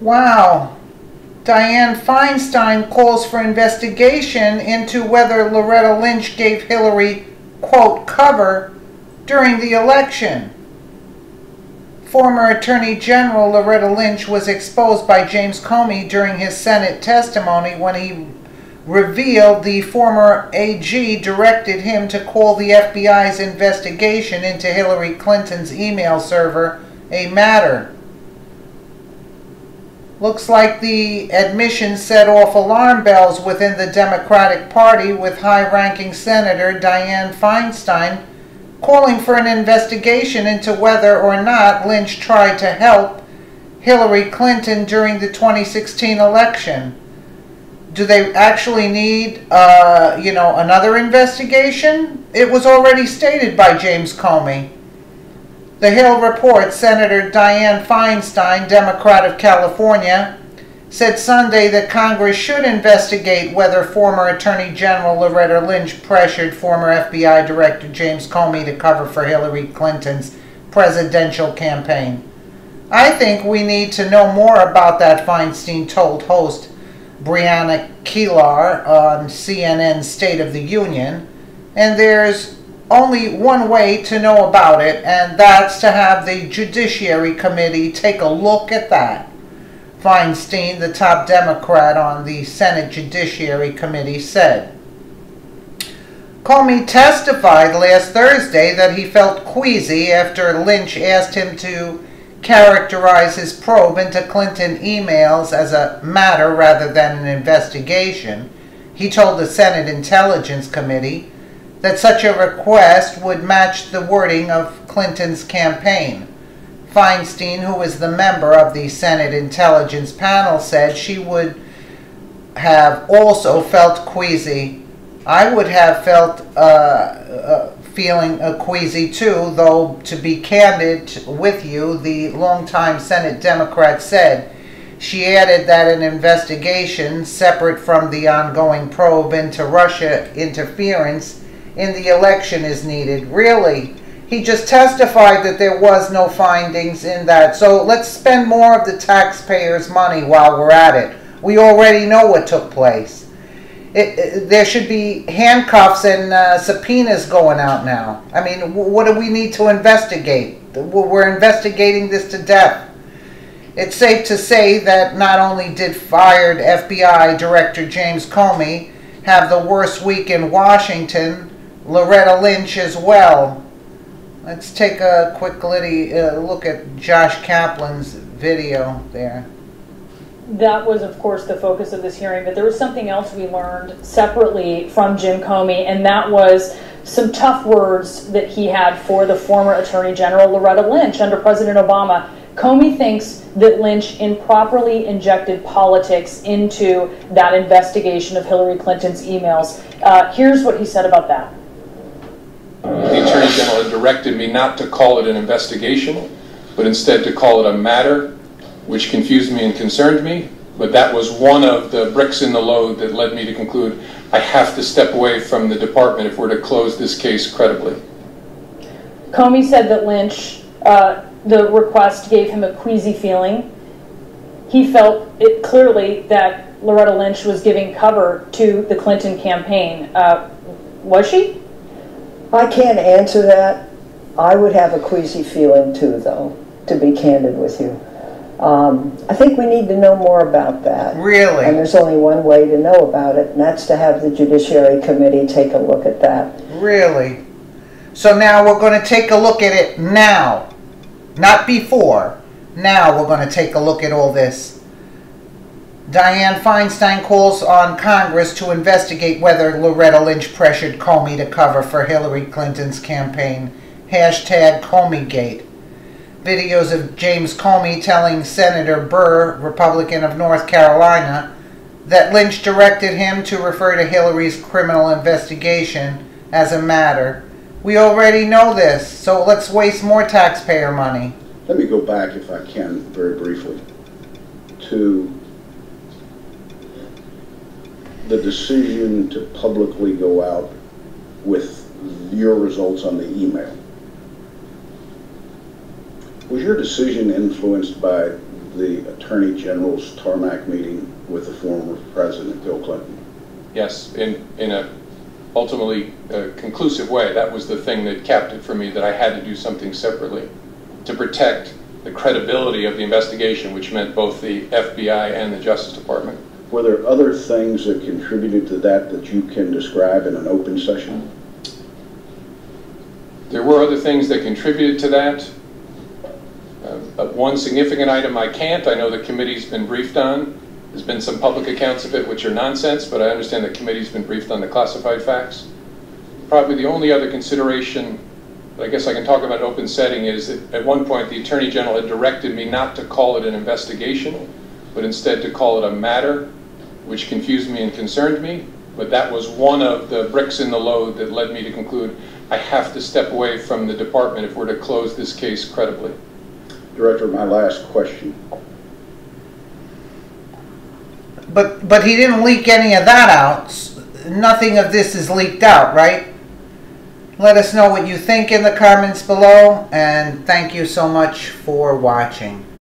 Wow. Dianne Feinstein calls for investigation into whether Loretta Lynch gave Hillary, quote, cover during the election. Former Attorney General Loretta Lynch was exposed by James Comey during his Senate testimony when he revealed the former AG directed him to call the FBI's investigation into Hillary Clinton's email server a matter. Looks like the admission set off alarm bells within the Democratic Party, with high-ranking Senator Dianne Feinstein calling for an investigation into whether or not Lynch tried to help Hillary Clinton during the 2016 election. Do they actually need, another investigation? It was already stated by James Comey. The Hill reports Senator Dianne Feinstein, Democrat of California, said Sunday that Congress should investigate whether former Attorney General Loretta Lynch pressured former FBI Director James Comey to cover for Hillary Clinton's presidential campaign. I think we need to know more about that, Feinstein told host Brianna Keilar on CNN's State of the Union, and there's only one way to know about it, and that's to have the Judiciary Committee take a look at that. Feinstein, the top Democrat on the Senate Judiciary Committee, said. Comey testified last Thursday that he felt queasy after Lynch asked him to characterize his probe into Clinton emails as a matter rather than an investigation. He told the Senate Intelligence Committee that such a request would match the wording of Clinton's campaign. Feinstein, who is the member of the Senate Intelligence Panel, said she would have also felt queasy. I would have felt feeling queasy too, though to be candid with you, the longtime Senate Democrat said. She added that an investigation separate from the ongoing probe into Russia interference in the election is needed. Really? He just testified that there was no findings in that. So let's spend more of the taxpayers' money while we're at it. We already know what took place. There should be handcuffs and subpoenas going out now. I mean, what do we need to investigate? We're investigating this to death. It's safe to say that not only did fired FBI Director James Comey have the worst week in Washington, Loretta Lynch as well. Let's take a quick look at Josh Kaplan's video there. That was, of course, the focus of this hearing, but there was something else we learned separately from Jim Comey, and that was some tough words that he had for the former Attorney General Loretta Lynch under President Obama. Comey thinks that Lynch improperly injected politics into that investigation of Hillary Clinton's emails. Here's what he said about that. The Attorney General had directed me not to call it an investigation, but instead to call it a matter, which confused me and concerned me. But that was one of the bricks in the load that led me to conclude I have to step away from the department if we're to close this case credibly. Comey said that Lynch, the request gave him a queasy feeling. He felt it clearly that Loretta Lynch was giving cover to the Clinton campaign. Was she? I can't answer that. I would have a queasy feeling too, though, to be candid with you. I think we need to know more about that. Really? And there's only one way to know about it, and that's to have the Judiciary Committee take a look at that. Really? So now we're going to take a look at it now. Not before. Now we're going to take a look at all this. Dianne Feinstein calls on Congress to investigate whether Loretta Lynch pressured Comey to cover for Hillary Clinton's campaign. Hashtag Comeygate. Videos of James Comey telling Senator Burr, Republican of North Carolina, that Lynch directed him to refer to Hillary's criminal investigation as a matter. We already know this, so let's waste more taxpayer money. Let me go back, if I can, very briefly, to the decision to publicly go out with your results on the email. Was your decision influenced by the Attorney General's tarmac meeting with the former President Bill Clinton? Yes, in a ultimately conclusive way. That was the thing that capped it for me, that I had to do something separately to protect the credibility of the investigation, which meant both the FBI and the Justice Department. Were there other things that contributed to that you can describe in an open session? There were other things that contributed to that. One significant item I can't. I know the committee's been briefed on. There's been some public accounts of it which are nonsense, but I understand the committee's been briefed on the classified facts. Probably the only other consideration that I guess I can talk about in open setting is that at one point the Attorney General had directed me not to call it an investigation, but instead to call it a matter, which confused me and concerned me. But that was one of the bricks in the load that led me to conclude I have to step away from the department if we're to close this case credibly. Director, my last question. But he didn't leak any of that out. Nothing of this is leaked out, right? Let us know what you think in the comments below, and thank you so much for watching.